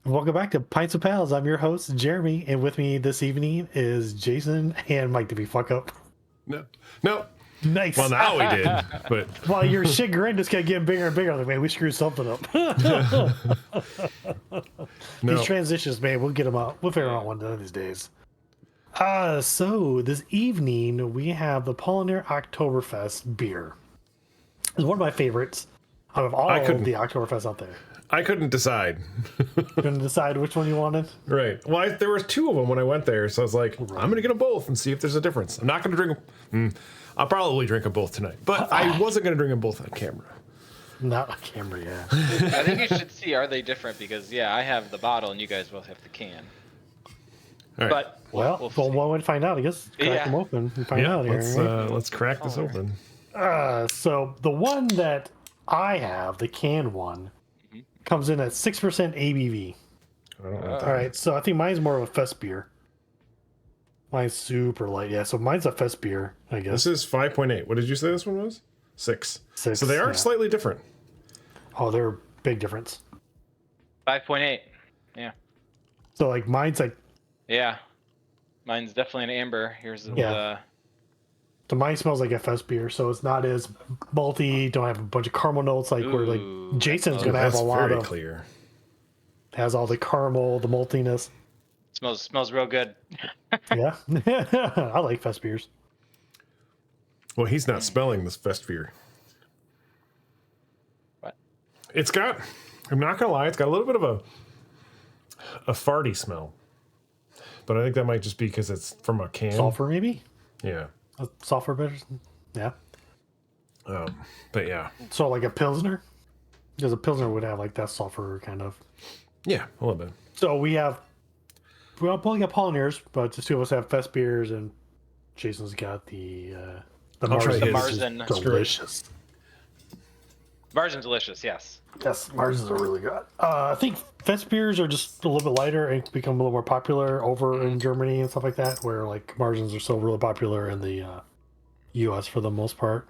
Welcome back to Pints of Pals. I'm your host, Jeremy, and with me this evening is Jason and Mike. Did we fuck up? No. Nice. Well, now we did, but While your chagrin just kept getting bigger and bigger, like, man, we screwed something up. no. These transitions, man, we'll get them out. We'll figure out one of these days. So this evening we have the Paulner Oktoberfest beer. It's one of my favorites out of all of the Oktoberfest out there. I couldn't decide. Couldn't decide which one you wanted? Right. Well, there was two of them when I went there, so I was like, I'm going to get them both and see if there's a difference. I'm not going to drink them. I'll probably drink them both tonight, but I wasn't going to drink them both on camera. Not on camera, yeah. I think you should see, are they different? Because, yeah, I have the bottle and you guys both have the can. All right. But well, one way to find out, I guess. Crack them open and find out here. Let's crack this open. So the one that I have, the canned one, comes in at 6% ABV. All right, so I think mine's more of a fest beer. Mine's super light, yeah. So mine's a fest beer, I guess. This is 5.8. What did you say this one was? 6. So they are slightly different. Oh, they're a big difference. 5.8. Yeah. So like mine's like. Yeah. Mine's definitely an amber. Here's the. Yeah. So mine smells like a fest beer, so it's not as malty. Don't have a bunch of caramel notes like where like Jason's gonna have a lot of. Clear. Has all the caramel, the maltiness. Smells real good. Yeah, I like fest beers. Well, he's not smelling this fest beer. What? It's got. I'm not gonna lie. It's got a little bit of a farty smell, but I think that might just be because it's from a can. Sulfur, maybe. Yeah. A sulfur bitter. Yeah. But yeah. So like a pilsner, because a pilsner would have like that sulfur kind of. Yeah, a little bit. So we all both got Paulners, but the two of us have fest beers, and Jason's got the Marzan. Delicious. Marzan's delicious, yes. Yes, Marzans are really good. I think fest beers are just a little bit lighter and become a little more popular over in Germany and stuff like that, where like Marzans are still really popular in the U.S. for the most part.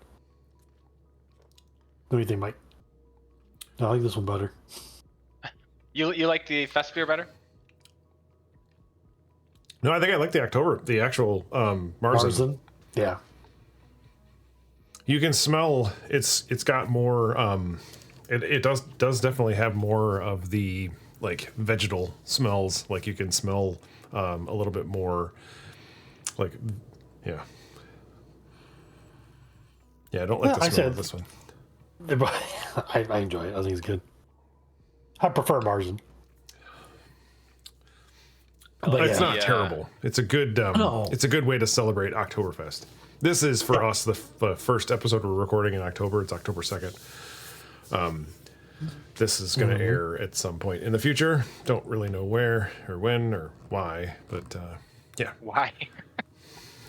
What do you think, Mike? I like this one better. You like the fest beer better? No, I think I like the actual Marzan. Yeah. You can smell it's got more it does definitely have more of the like vegetal smells. Like you can smell a little bit more like yeah. Yeah, I don't like the smell of this one. I enjoy it. I think it's good. I prefer Marzan. It's not terrible. It's a good it's a good way to celebrate Oktoberfest. This is for us the first episode we're recording in October. It's October 2nd. This is going to air at some point in the future. Don't really know where or when or why, but yeah. Why?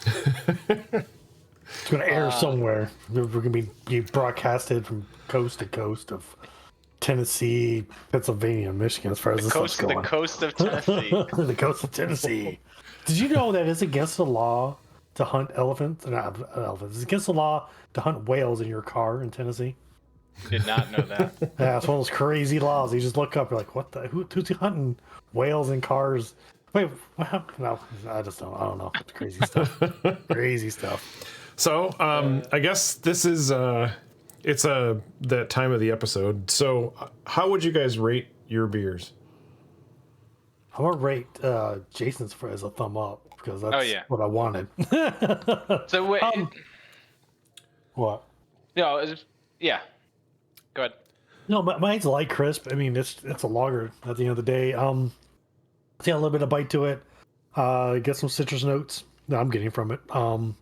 It's going to air somewhere. We're going to be broadcasted from coast to coast of Tennessee, Pennsylvania, Michigan, as far as the coast of Tennessee. The coast of Tennessee. Did you know that it's against the law to hunt elephants? Not elephants. It's against the law to hunt whales in your car in Tennessee. Did not know that. Yeah, it's one of those crazy laws. You just look up, you're like, what the? Who's hunting whales in cars? Wait, no, I don't know. It's crazy stuff. Crazy stuff. So, I guess this is it's that time of the episode. So, how would you guys rate your beers? I'm gonna rate Jason's as a thumb up because that's what I wanted. So wait, what? No, yeah. Go ahead. No, mine's light crisp. I mean, it's a lager at the end of the day. It's got a little bit of bite to it. Get some citrus notes that I'm getting from it. But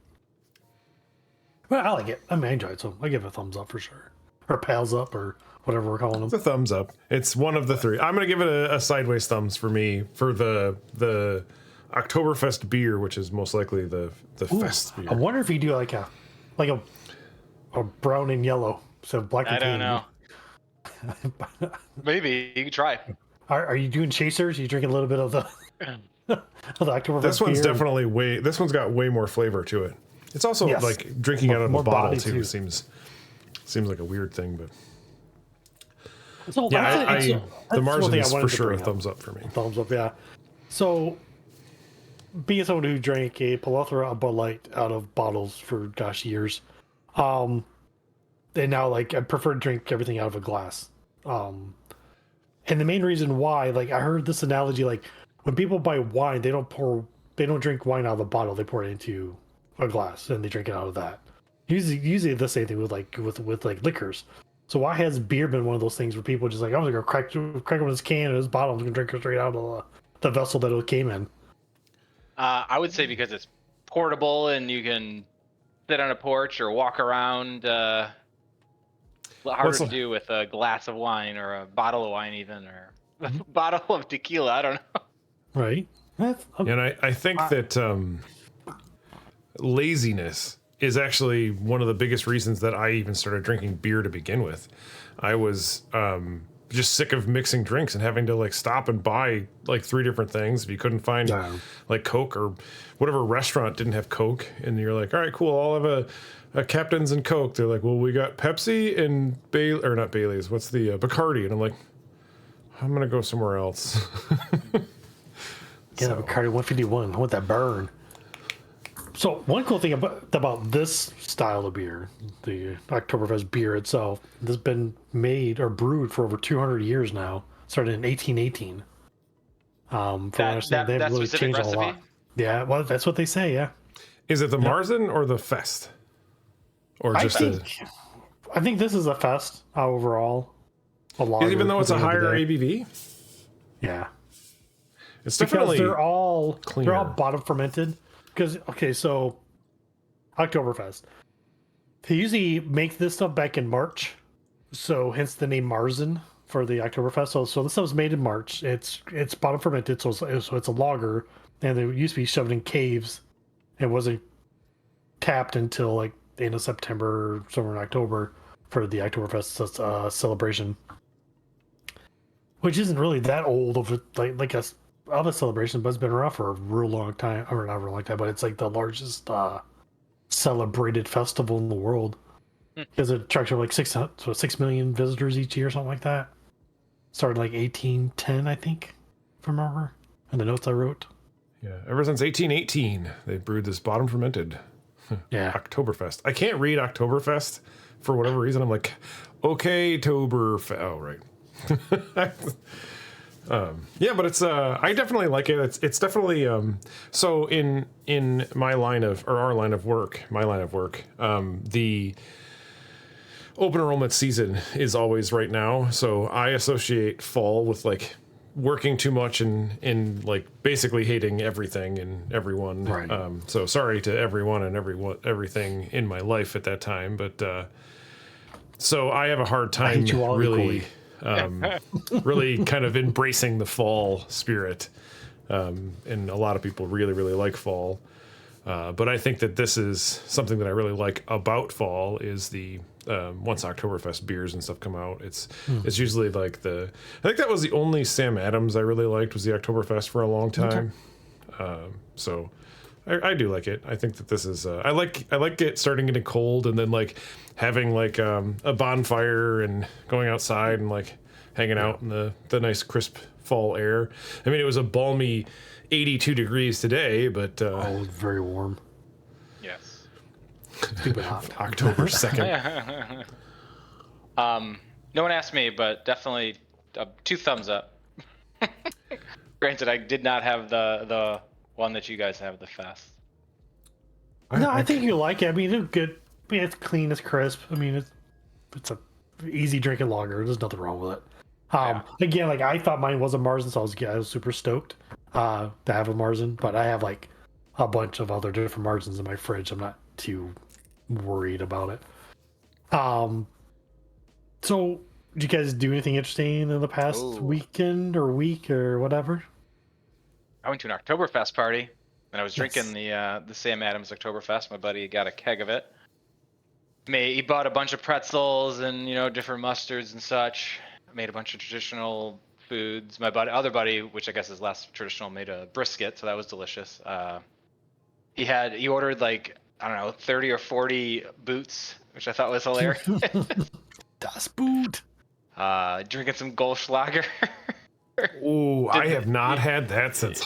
I like it. I mean, I enjoy it, so I give it a thumbs up for sure. Or pals up, or whatever we're calling them. It's a thumbs up. It's one of the three. I'm going to give it a sideways thumbs for me for the Oktoberfest beer, which is most likely the fest beer. I wonder if you do like a brown and yellow, so black and tan. I don't know. Maybe you can try. Are you doing chasers? Are you drinking a little bit of the Oktoberfest This one's beer? definitely this one's got way more flavor to it. It's also like drinking out of a bottle too seems like a weird thing, but So Yeah, that's the one Marzan thing I is wanted for to sure a bring up. thumbs up for me. Thumbs up, yeah. So, being someone who drank a plethora of Bud Light out of bottles for years, and now like I prefer to drink everything out of a glass. Um, and the main reason why, like I heard this analogy, like when people buy wine, they don't drink wine out of the bottle, they pour it into a glass and they drink it out of that. Usually the same thing with like liquors. So why has beer been one of those things where people just like, I'm gonna go crack open this can or this bottle, I'm gonna drink it straight out of the vessel that it came in. I would say because it's portable and you can sit on a porch or walk around. Harder to do with a glass of wine or a bottle of wine, even, or a bottle of tequila. I don't know. Right. And I think that laziness is actually one of the biggest reasons that I even started drinking beer to begin with. I was just sick of mixing drinks and having to like stop and buy like 3 different things if you couldn't find like Coke, or whatever restaurant didn't have Coke, and you're like, all right, cool, I'll have a Captain's and Coke. They're like, well, we got Pepsi and not Bailey's, what's the Bacardi? And I'm like, I'm gonna go somewhere else. Yeah, Bacardi 151. I want that burn. So one cool thing about this style of beer, the Oktoberfest beer itself, has been made or brewed for over 200 years now. Started in 1818. From what I understand, they've really changed a lot. Yeah, well, that's what they say. Yeah. Is it the Marzan or the Fest, or just I think this is a Fest overall. Even though it's a higher ABV. Yeah. It's definitely because they're all cleaner. bottom fermented. Because so Oktoberfest, they usually make this stuff back in March, so hence the name Marzan for the Oktoberfest. So this stuff was made in March. It's bottom fermented, so it's a lager, and it used to be shoved in caves. It wasn't tapped until like the end of September, somewhere in October, for the Oktoberfest celebration, which isn't really that old of a celebration, but it's been around for a real long time. Or not a real long time, but it's like the largest celebrated festival in the world because it attracts like 6 million visitors each year, something like that. Started like 1810, I think, if I remember, in the notes I wrote. Yeah, ever since 1818, they brewed this bottom fermented Oktoberfest. I can't read Oktoberfest for whatever reason. I'm like, okay, Toberfest. Oh, right. Yeah, but it's I definitely like it. It's definitely so in my line of, or our line of work, the open enrollment season is always right now. So I associate fall with like working too much and like basically hating everything and everyone. Right. So sorry to everyone and everything in my life at that time, but so I have a hard time really really kind of embracing the fall spirit. And a lot of people really, really like fall. But I think that this is something that I really like about fall is the once Oktoberfest beers and stuff come out, it's usually like I think that was the only Sam Adams I really liked, was the Oktoberfest for a long time. Okay. So I do like it. I think that this is I like it starting getting cold and then like having like a bonfire and going outside and like hanging out in the nice crisp fall air. I mean, it was a balmy 82 degrees today, but very warm. Yes. Stupid hot. October 2nd. No one asked me, but definitely 2 thumbs up. Granted, I did not have the one that you guys have, the Fest. No, I think you like it. I mean, it's good. I mean, it's clean, it's crisp. I mean, it's a easy drinking lager. There's nothing wrong with it. Again, like I thought mine was a Marzan, so I was super stoked to have a Marzan. But I have like a bunch of other different Marzans in my fridge. I'm not too worried about it. So did you guys do anything interesting in the past weekend or week or whatever? I went to an Oktoberfest party and I was drinking the Sam Adams Oktoberfest. My buddy got a keg of it. He bought a bunch of pretzels and different mustards and such. Made a bunch of traditional foods. My other buddy, which I guess is less traditional, made a brisket, so that was delicious. He ordered like, I don't know, 30 or 40 boots, which I thought was hilarious. Das Boot. Drinking some Goldschlager. Ooh, I have not had that since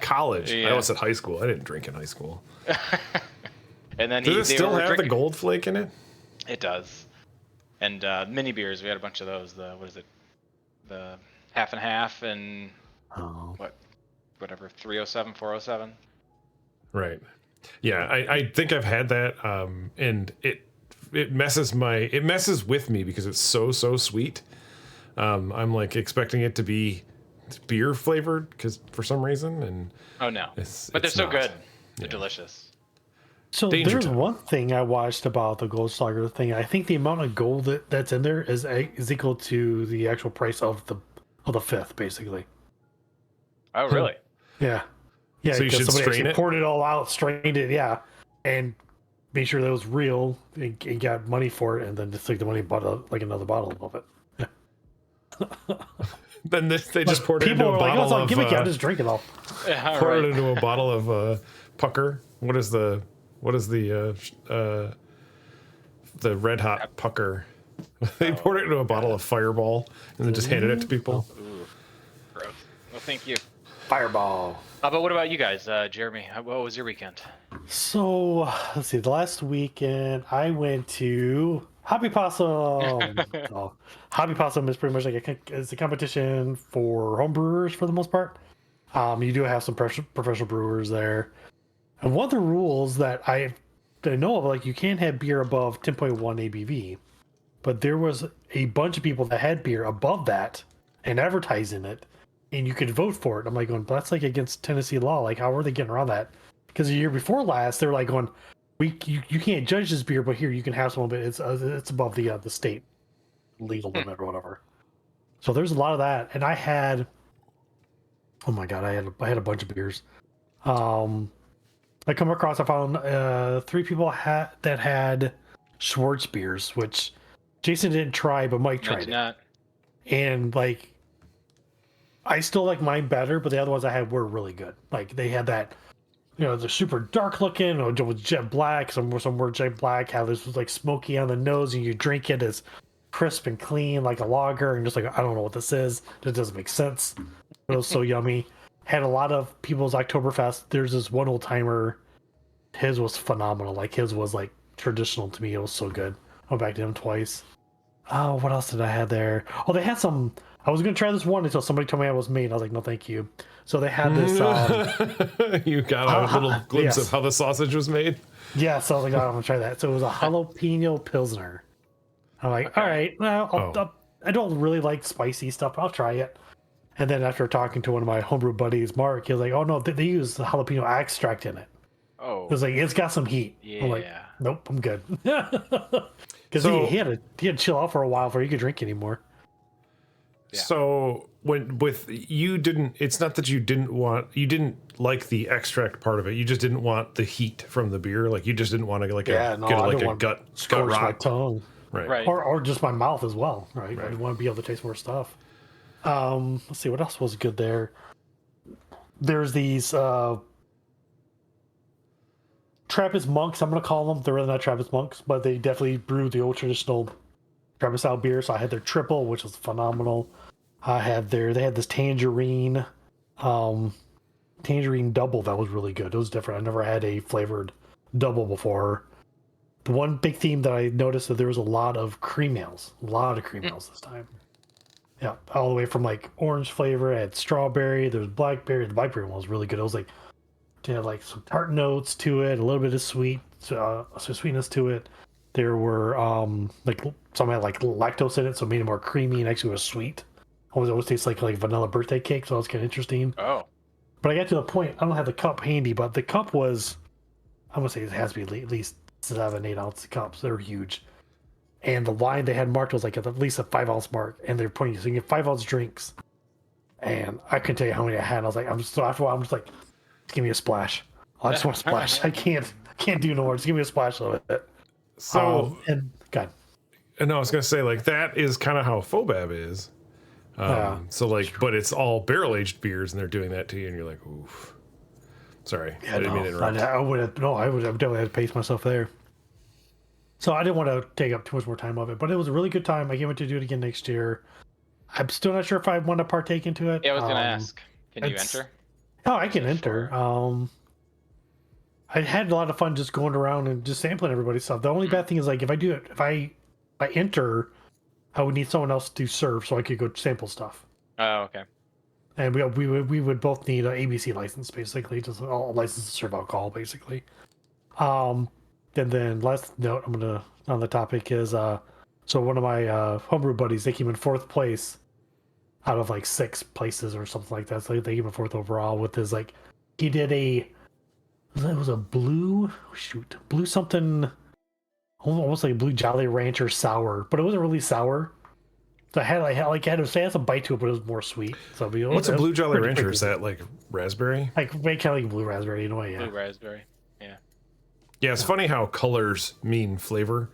college. Yeah. I almost said high school. I didn't drink in high school. And then Does it still have the gold flake in it? It does. And mini beers, we had a bunch of those. The half and half and whatever 307, 407. Right. Yeah, I think I've had that, and it messes with me because it's so sweet. I'm like expecting it to be beer flavored because for some reason, and but they're so good. They're delicious. So there's one thing I watched about the Goldschlager thing. I think the amount of gold that's in there is equal to the actual price of the fifth, basically. Oh, really? Yeah. Yeah, so you should strain it? Poured it all out, strained it, and made sure that it was real and got money for it, and then just took the money and bought another bottle of it. Then they just poured it into a bottle of... Give it, I'll just drink it all. Yeah, poured it into a bottle of pucker. What is the red hot pucker? They poured it into a bottle of Fireball and then just handed it to people. Ooh, gross. Well, thank you. Fireball. But what about you guys, Jeremy? What was your weekend? So let's see. The last weekend I went to Hobby Possum. Hobby Possum is pretty much like it's a competition for home brewers for the most part. You do have some professional brewers there, and one of the rules that I know of, like, you can't have beer above 10.1 ABV, but there was a bunch of people that had beer above that and advertising it, and you could vote for it. I'm like going, but that's like against Tennessee law. Like, how are they getting around that? Because the year before last, they were like going, you can't judge this beer, but here you can have some of it. It's above the state legal limit or whatever. So there's a lot of that, and I had, oh my god, I had a bunch of beers. I come across, I found 3 people that had Schwartz beers, which Jason didn't try, but Mike tried it. And like, I still like mine better, but the other ones I had were really good. Like, they had that, they're super dark looking, or with jet black. Some were jet black. How this was like smoky on the nose, and you drink it as crisp and clean like a lager, and just like, I don't know what this is. It doesn't make sense. It was so yummy. Had a lot of people's Oktoberfest. There's this one old timer. His was phenomenal. Like, his was like traditional to me. It was so good. I went back to him twice. Oh, what else did I have there? Oh, they had some. I was gonna try this one until somebody told me I was made. I was like, no, thank you. So they had this. You got a little glimpse of how the sausage was made. Yeah, so I was like, oh, I'm gonna try that. So it was a jalapeno pilsner. I'm like, all right, well, I don't really like spicy stuff, but I'll try it. And then after talking to one of my homebrew buddies, Mark, he was like, oh no, they use the jalapeno extract in it. Oh. It was like, it's got some heat. Yeah. I'm like, nope, I'm good. Because he had to chill out for a while before he could drink anymore. Yeah. So it's not that you didn't like the extract part of it. You just didn't want the heat from the beer. Like, you just didn't want to get a gut rot. My tongue. Right. Or just my mouth as well. Right. I Right. didn't want to be able to taste more stuff. Let's see, what else was good there? There's these Trappist monks, I'm gonna call them. They're really not Trappist monks, but they definitely brew the old traditional Trappist style beer. So I had their triple, which was phenomenal. They had this tangerine double that was really good. It was different. I never had a flavored double before. The one big theme that I noticed that there was a lot of cream ales this time. Yeah, all the way from like orange flavor, it had strawberry, there was blackberry. The blackberry one was really good. It was like, it had like some tart notes to it, a little bit of sweetness to it. There were like some had like lactose in it, so it made it more creamy and actually was sweet. Always tastes like vanilla birthday cake, so that was kind of interesting. Oh. But I got to the point, I don't have the cup handy, but the cup was, I'm gonna say it has to be at least 7-8 ounce cups. They're huge. And the line they had marked was like at least a 5 ounce mark, and they're pointing, so you get 5 ounce drinks. And I couldn't tell you how many I had. I was like, after a while, I'm just like, give me a splash. I just want a splash. I can't do no more. Just give me a splash of it. So and God. And I was gonna say, like, that is kind of how Phobab is. So like, but it's all barrel aged beers, and they're doing that to you, and you're like, oof. Sorry, I didn't mean to interrupt. I would have definitely had to pace myself there. So I didn't want to take up too much more time of it, but it was a really good time. I can't wait to do it again next year. I'm still not sure if I want to partake into it. Yeah, I was gonna ask. Can you enter? Oh, I can enter. I had a lot of fun just going around and just sampling everybody's stuff. The only bad thing is like if I enter, I would need someone else to serve so I could go sample stuff. Oh, okay. And we would both need an ABC license, basically, just a license to serve alcohol, basically. And then last note on the topic is so one of my homebrew buddies, they came in 4th place out of like 6 places or something like that. So they came in 4th overall with his like he did it was a blue something, almost like a blue Jolly Rancher sour, but it wasn't really sour. So I had some bite to it, but it was more sweet. So what's a blue Jolly Rancher? Is that like raspberry? Like kind of like blue raspberry in a way, yeah. Blue raspberry, yeah. Yeah, it's funny how colors mean flavor.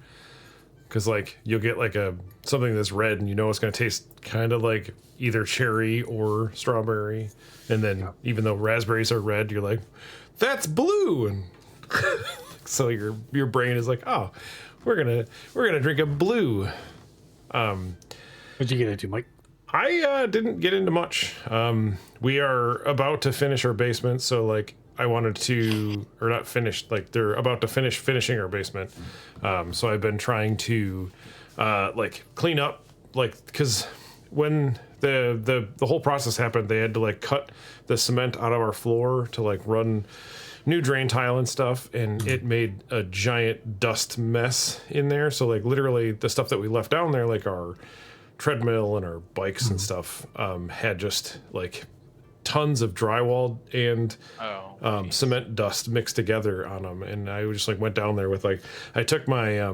Because like you'll get like something that's red, and you know it's going to taste kind of like either cherry or strawberry, and then even though raspberries are red, you're like, that's blue, and so your brain is like, oh, we're gonna drink a blue. What'd you get into, Mike? I didn't get into much. We are about to finish our basement, so like I wanted to, or not finish, like they're about to finishing our basement. So I've been trying to like clean up, like, because when the whole process happened, they had to like cut the cement out of our floor to like run new drain tile and stuff, and it made a giant dust mess in there. So like literally the stuff that we left down there, like our treadmill and our bikes and stuff, had just like tons of drywall and cement dust mixed together on them. And I just like went down there with like, I took my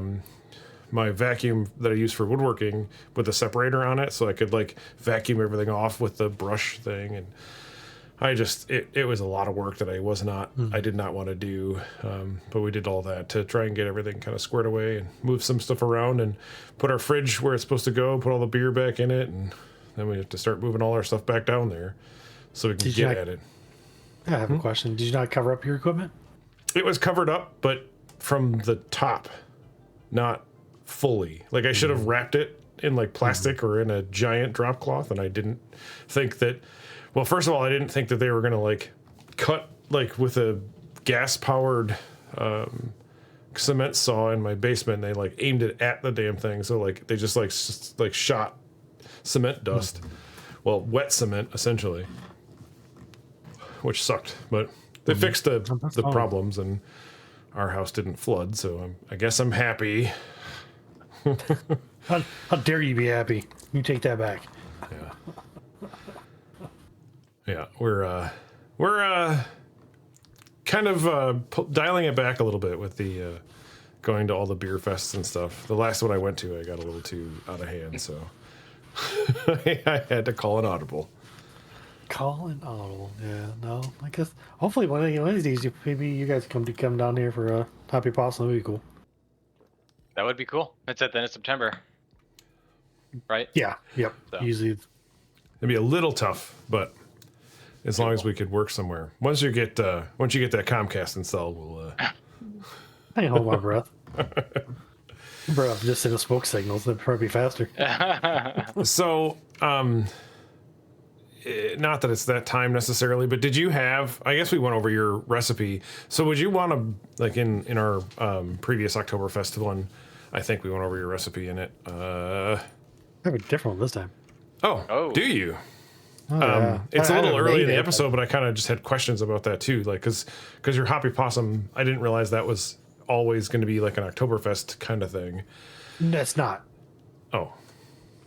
my vacuum that I use for woodworking with a separator on it, so I could like vacuum everything off with the brush thing. And I just, it was a lot of work that I did not want to do. But we did all that to try and get everything kind of squared away and move some stuff around and put our fridge where it's supposed to go, put all the beer back in it. And then we have to start moving all our stuff back down there so we can get at it. I have a question. Did you not cover up your equipment? It was covered up, but from the top, not fully. Like I should have wrapped it in like plastic or in a giant drop cloth, and I didn't think that. Well, first of all, I didn't think that they were gonna like cut like with a gas-powered cement saw in my basement. They like aimed it at the damn thing, so like they just like shot cement dust, well, wet cement essentially, which sucked. But they fixed the problems, and our house didn't flood, so I guess I'm happy. How dare you be happy? You take that back. Yeah, we're kind of dialing it back a little bit with the going to all the beer fests and stuff. The last one I went to, I got a little too out of hand, so I had to call an audible. Call an audible, yeah. No, I guess hopefully one of these days, maybe you guys come down here for a Happy Possum. That would be cool. That would be cool. It's at the end of September, right? Yeah. Yep. So. Usually, it'd be a little tough, but as long as we could work somewhere. Once you get that Comcast installed, we'll. I can hold my breath. Bro, just in the smoke signals, that'd probably be faster. So, not that it's that time necessarily, but did you have? I guess we went over your recipe. So, would you want to, like in our previous Oktoberfest one? I think we went over your recipe in it. I have a different one this time. Oh, do you? Oh, yeah. It's a little early in the episode, but I kind of just had questions about that too. Like, because your Happy Possum, I didn't realize that was always going to be like an Oktoberfest kind of thing. That's not. Oh.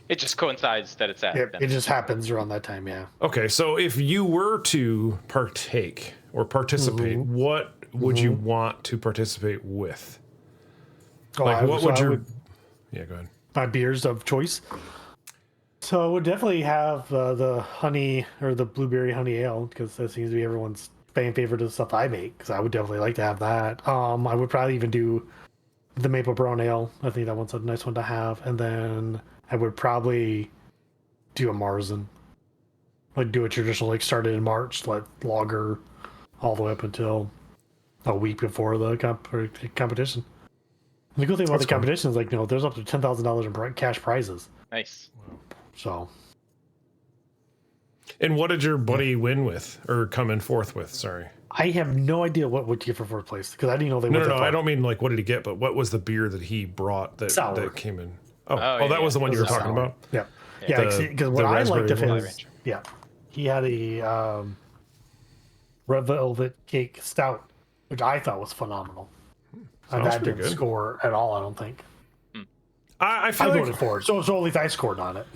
It just coincides that it's at. It just happens around that time, yeah. Okay, so if you were to partake or participate, what would you want to participate with? Oh, like, what would your... Yeah, go ahead. My beers of choice. So I would definitely have the honey or the blueberry honey ale, because that seems to be everyone's fan favorite of the stuff I make, because I would definitely like to have that. I would probably even do the maple brown ale. I think that one's a nice one to have. And then I would probably do a Marzan. Like do a traditional, like started in March, like lager all the way up until a week before the competition. The good thing about That's the competition is like, there's up to $10,000 in cash prizes. Nice. So. And what did your buddy win with, or come in fourth with? Sorry. I have no idea what would get for fourth place because I didn't know they went No. that far. I don't mean like what did he get, but what was the beer that he brought that came in? Oh, that was the one you were talking about. Yeah, because what I liked of his, he had a red velvet cake stout, which I thought was phenomenal. That didn't score at all, I don't think. I feel I voted for it, so at least I scored on it.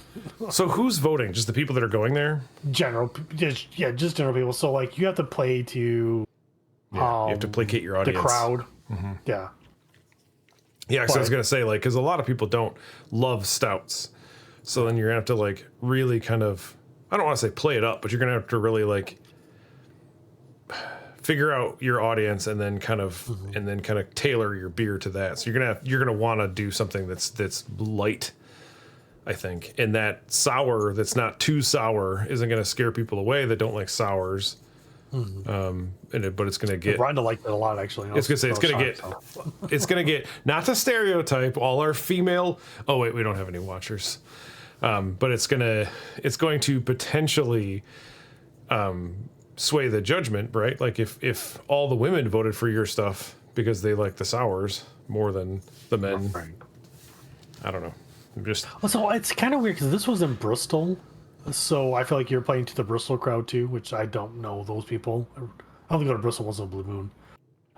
So who's voting? Just the people that are going there? Just general people. So like you have to play to, you have to placate your audience, the crowd. Mm-hmm. Yeah. Yeah, so I was gonna say like because a lot of people don't love stouts, so then you're gonna have to like really kind of I don't want to say play it up, but you're gonna have to really like figure out your audience and then kind of tailor your beer to that. So you're gonna want to do something that's light, I think, and that sour that's not too sour isn't gonna scare people away that don't like sours. But it's gonna get. Rhonda liked it a lot, actually. It's gonna get not to stereotype all our female. Oh wait, we don't have any watchers, but it's going to potentially sway the judgment, right? Like if all the women voted for your stuff because they like the sours more than the men. Right. I don't know. So it's kind of weird because this was in Bristol. So I feel like you're playing to the Bristol crowd too, which I don't know those people. I don't think go to Bristol wasn't a Blue Moon.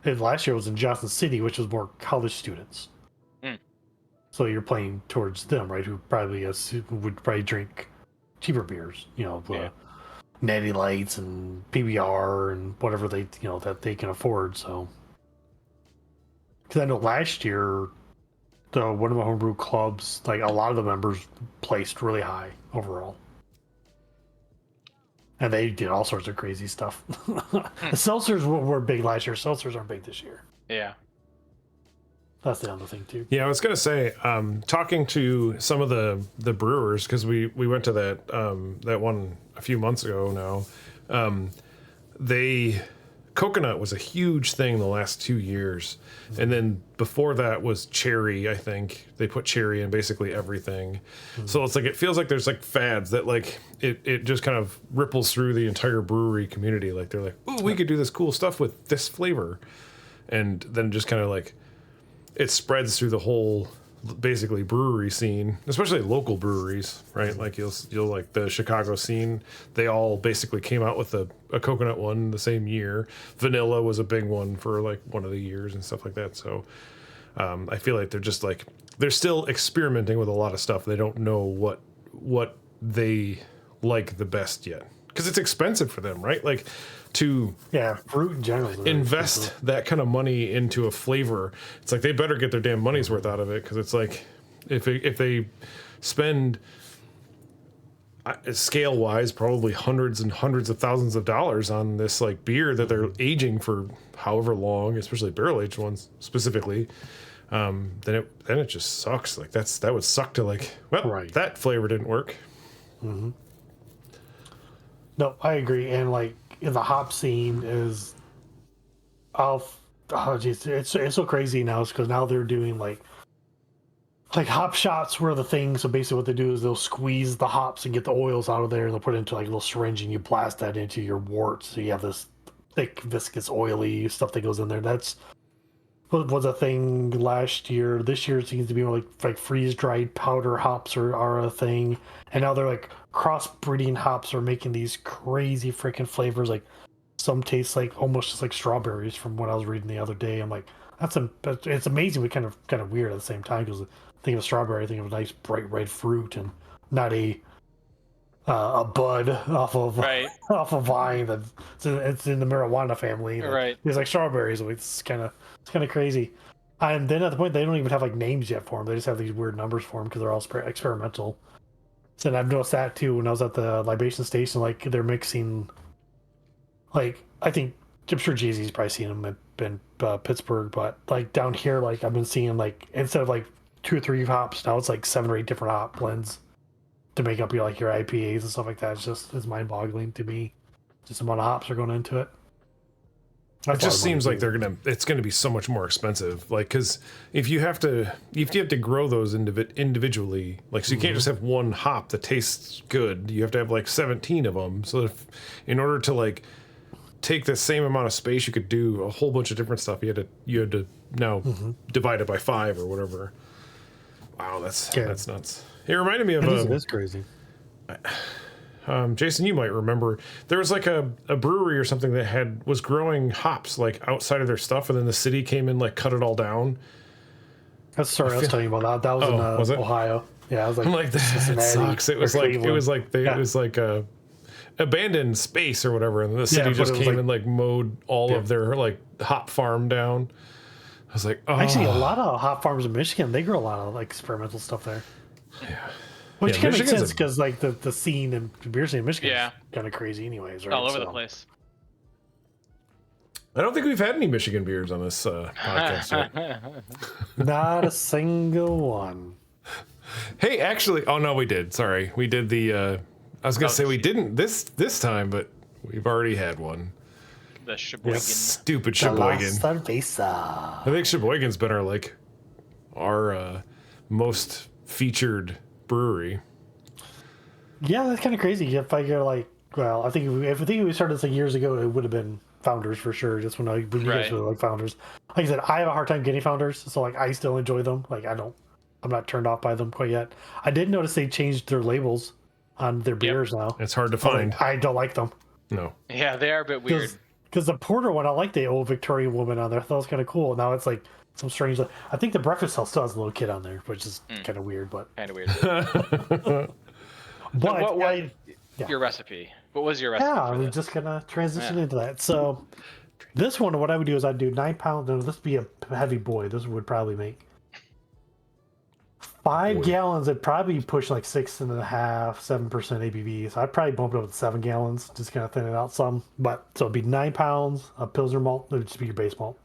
And last year was in Johnson City, which was more college students. So you're playing towards them, right? Who would probably drink cheaper beers, Natty Lights and PBR and whatever they that they can afford. So because I know last year, one of the homebrew clubs, like a lot of the members placed really high overall. And they did all sorts of crazy stuff. The seltzers were big last year. Seltzers aren't big this year. Yeah. That's the other thing, too. Yeah, I was going to say, talking to some of the brewers, because we went to that one a few months ago now, coconut was a huge thing the last 2 years. And then before that was cherry, I think. They put cherry in basically everything. So it's like, it feels like there's like fads that like, it just kind of ripples through the entire brewery community. Like they're like, oh, we could do this cool stuff with this flavor. And then just kind of like, it spreads through the whole basically brewery scene, especially local breweries, right? Like you'll like the Chicago scene, they all basically came out with a coconut one the same year. Vanilla was a big one for like one of the years and stuff like that. So I feel like they're still experimenting with a lot of stuff. They don't know what they like the best yet, because it's expensive for them, right? Like to fruit in general, invest that kind of money into a flavor, it's like they better get their damn money's worth out of it, because it's like if they spend scale wise probably hundreds and hundreds of thousands of dollars on this like beer that they're aging for however long, especially barrel aged ones specifically, then it just sucks. Like that would suck to like, that flavor didn't work. No, I agree. And like in the hop scene is, it's so crazy now, because now they're doing like hop shots were the thing. So basically what they do is they'll squeeze the hops and get the oils out of there, and they'll put it into like a little syringe, and you blast that into your wort. So you have this thick, viscous, oily stuff that goes in there. That's what was a thing last year. This year it seems to be more like freeze-dried powder hops are a thing. And now they're like cross-breeding hops are making these crazy freaking flavors. Like some taste like almost just like strawberries from what I was reading the other day. I'm like, it's amazing, but kind of weird at the same time, because think of strawberry, think of a nice bright red fruit and not a bud off a vine that it's in the marijuana family. Right. It's like strawberries. It's kind of crazy. And then at the point they don't even have like names yet for them. They just have these weird numbers for them because they're all experimental. So I've noticed that too when I was at the libation station. Like they're mixing, like I'm sure Jay-Z's probably seen them in Pittsburgh, but like down here, like I've been seeing like instead of like 2 or 3 hops, now it's like 7 or 8 different hop blends to make up your IPAs and stuff like that. It's mind-boggling to me. Just the amount of hops are going into it. It just seems like it's gonna be so much more expensive. Like, because if you have to grow those individually, like, so you can't just have one hop that tastes good. You have to have like 17 of them. So if, in order to like take the same amount of space, you could do a whole bunch of different stuff. You had to now divide it by 5 or whatever. Wow, that's nuts. It reminded me of it is crazy. Jason, you might remember there was like a brewery or something that was growing hops like outside of their stuff, and then the city came in, like, cut it all down. That's the story I was telling you about. That was in Ohio. Yeah, I was like, I'm like, that sucks. It was like a abandoned space or whatever, and the city just came and like mowed all of their like hop farm down. I was like, oh. Actually, a lot of hop farms in Michigan, they grow a lot of like experimental stuff there. Yeah. Which kind of makes sense because like the scene and beer scene in Michigan is kind of crazy anyways, right? All over the place. I don't think we've had any Michigan beers on this podcast yet. Not a single one. Hey, actually, oh no, we did. Sorry, we did the. I was gonna say we didn't this time, but we've already had one. The Sheboygan. Stupid Sheboygan. Cerveza. I think Sheboygan's been our most featured brewery. Yeah, that's kind of crazy. If I go like, well, I think if we started this like years ago, it would have been Founders for sure. Just when you guys were like Founders. Like I said, I have a hard time getting Founders, so like I still enjoy them. Like I'm not turned off by them quite yet. I did notice they changed their labels on their beers now. It's hard to find. I don't like them. No. Yeah, they are a bit weird. Because the porter one, I like the old Victorian woman on there. I thought it was kind of cool. Now it's like some strange. I think the breakfast house still has a little kid on there, which is kind of weird. But kind of weird. But your recipe? What was your recipe? Yeah, I'm just gonna transition into that. So this one, what I would do is I'd do 9 pounds. No, this would be a heavy boy. This would probably make 5 gallons. It'd probably push like 6.5, 7% ABV. So I'd probably bump it up to 7 gallons, just kind of thin it out some. But so it'd be 9 pounds of Pilsner malt. It would just be your base malt.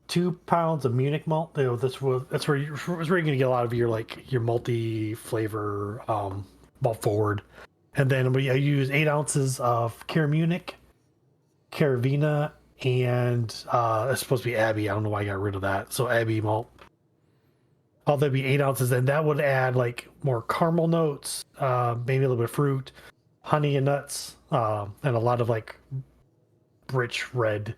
2 pounds of Munich malt. That's where you're gonna get a lot of your multi flavor malt forward. And then I use 8 ounces of Cara Munich, Caravina, and it's supposed to be Abbey. I don't know why I got rid of that. So Abbey malt. That'd be 8 ounces, and that would add like more caramel notes, maybe a little bit of fruit, honey and nuts, and a lot of like rich red,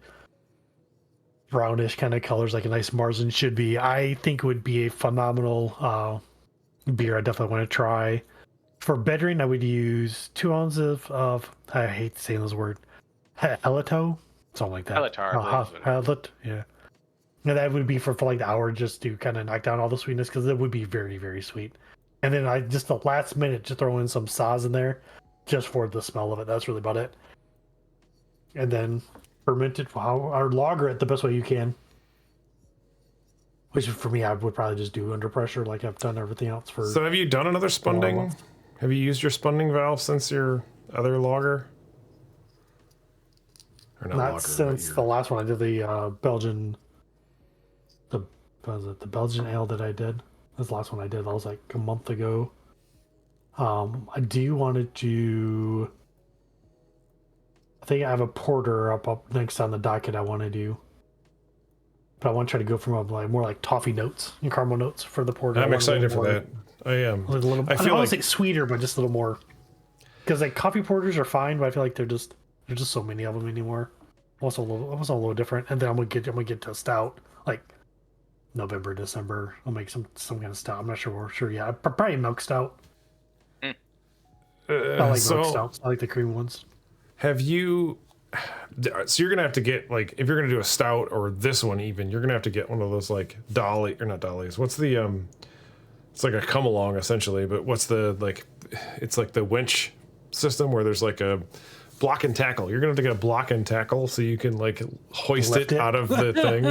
brownish kind of colors, like a nice Marzan should be. I think it would be a phenomenal beer. I definitely want to try. For bettering, I would use 2 ounces of I hate saying this word, Helito, something like that. Helitar. Yeah. And that would be for like the hour, just to kind of knock down all the sweetness, because it would be very, very sweet. And then I just the last minute just throw in some Saaz in there, just for the smell of it. That's really about it. And then ferment it or lager it the best way you can. Which for me, I would probably just do under pressure, like I've done everything else for. So have you done another spunding? Have you used your spunding valve since your other lager? Or not lager, since the last one. I did the Belgian. The Belgian ale that I did. This last one I did. That was like a month ago. I do want to do. I think I have a porter up next on the docket. I want to do. But I want to try to go from more like toffee notes and caramel notes for the porter. I'm excited for that. I am. I feel like, I don't want to say sweeter, but just a little more. Because like coffee porters are fine, but I feel like there's just so many of them anymore. Also a little different. And then I'm gonna get to a stout like November, December. I'll make some kind of stout. I'm not sure yet. Probably milk stout. I like milk stouts. I like the cream ones. Have you? So you're gonna have to get like if you're gonna do a stout or this one even, you're gonna have to get one of those like dolly or not dollies. What's the It's like a come along essentially, but what's the like? It's like the winch system where there's like a block and tackle. You're gonna have to get a block and tackle so you can like hoist it out of the thing.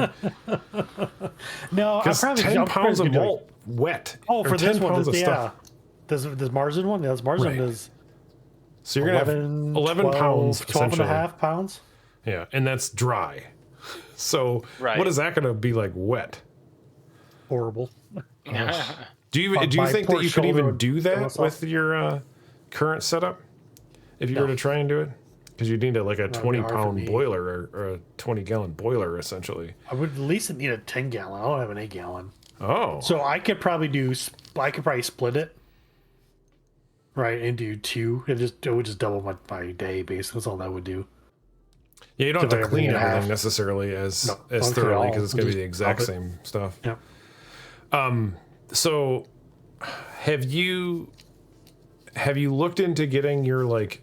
No, because 10 pounds of malt wet. Oh, for this one, yeah. This Marzan one, yeah, this Marzan is. So you're 11, gonna have 11 pounds, 12 and a half pounds. Yeah, and that's dry. So what is that gonna be like wet? Horrible. Do you think that you could even do that with your current setup? If you were to try and do it? Because you need like a That'd be hard for 20-pound me. boiler or a 20-gallon boiler, essentially. I would at least need a 10-gallon. I don't have an 8-gallon. Oh. So I could probably split it, right, into two. It would just double my day, basically. That's all that would do. Yeah, you don't have Split to clean everything in everything half. necessarily as No, don't clean it thoroughly all. because it's going to be the Just exact dump it. same stuff. Yeah. So, have you looked into getting your like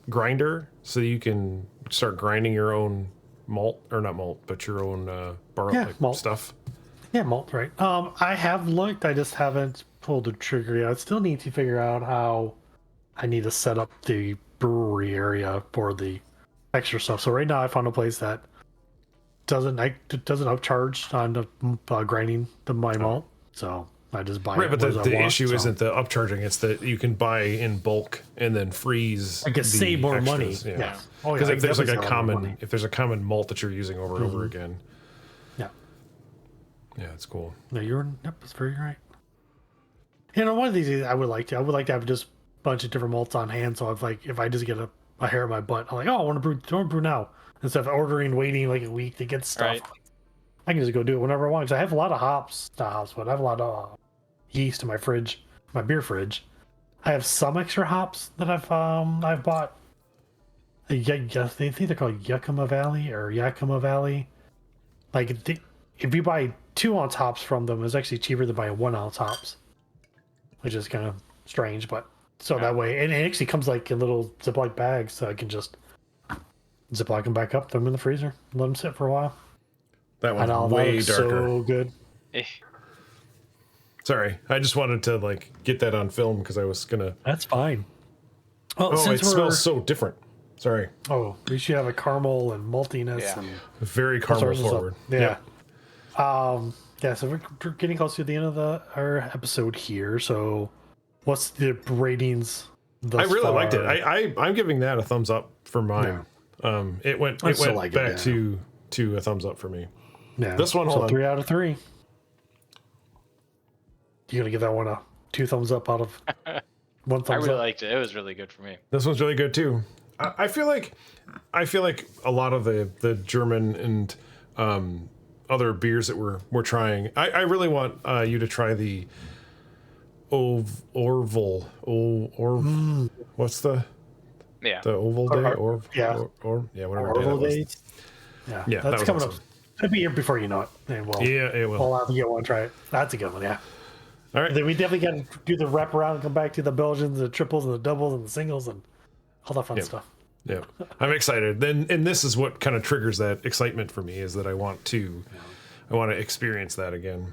grinder so you can start grinding your own malt, or not malt, but your own malt stuff? Yeah, malt, right. I have looked. I just haven't pulled the trigger yet. I still need to figure out how I need to set up the brewery area for the extra stuff. So right now I found a place that doesn't upcharge on the grinding my malt. So I just buy Right, it. but the issue isn't the upcharging; it's that you can buy in bulk and then freeze. I can save more money. extras, Yeah. Yeah. Oh, yeah, Because I if there's like a definitely save more money. if there's a common malt that you're using over and over again, Yeah. yeah, it's cool. No, that's very right. You know, one of these days I would like to have just a bunch of different malts on hand. So if I just get a hair in my butt, I'm like, oh, I want to brew now. Instead of waiting like a week to get stuff. Right. I can just go do it whenever I want. Because I have a lot of but I have a lot of yeast in my fridge, my beer fridge. I have some extra hops that I've bought. They think they're called Yakima Valley. Like if you buy 2-ounce hops from them, it's actually cheaper than buying 1-ounce hops, which is kind of strange. But that way, and it actually comes like in little Ziploc bags, so I can just Ziploc them back up, throw them in the freezer, let them sit for a while. That And one's way darker. So good. Sorry, I just wanted to like get that on film because I was gonna. That's fine. Well, Oh, it smells so different. Sorry. Oh, we should have a caramel and maltiness Yeah. and Very caramel forward. Yeah. Yeah. So we're getting close to the end of our episode here. So, what's the ratings? I really liked it. I'm giving that a thumbs up for mine. Yeah. It went still like it, back yeah. to a thumbs up for me. Yeah. This one, hold on. 3 out of 3. You gonna give that one a 2 thumbs up out of 1 thumbs I really up? liked it. It was really good for me. This one's really good too. I feel like a lot of the German and other beers that we're trying. I really want you to try the Orval. What's the Oval Day? Whatever Orval day days. Yeah, Yeah, that that's was coming awesome. up. It'll be here before you know it. And It will. We'll have to get one. Try it. That's a good one. Yeah. All right. Then we definitely got to do the wrap around and come back to the Belgians, the triples, and the doubles, and the singles, and all that fun stuff. Yeah, I'm excited. And this is what kind of triggers that excitement for me, is that I want to experience that again,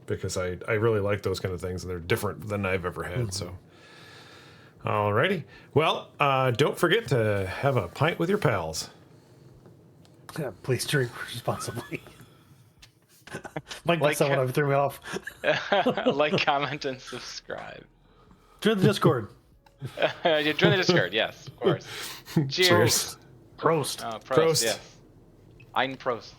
because I really like those kind of things, and they're different than I've ever had. So, alrighty. Well, don't forget to have a pint with your pals. Yeah, please drink responsibly. Mike, that's someone who threw me off. Like, comment, and subscribe. Join the Discord. Join the Discord, yes, of course. Cheers. Prost. Prost, Prost. yes. Ein Prost.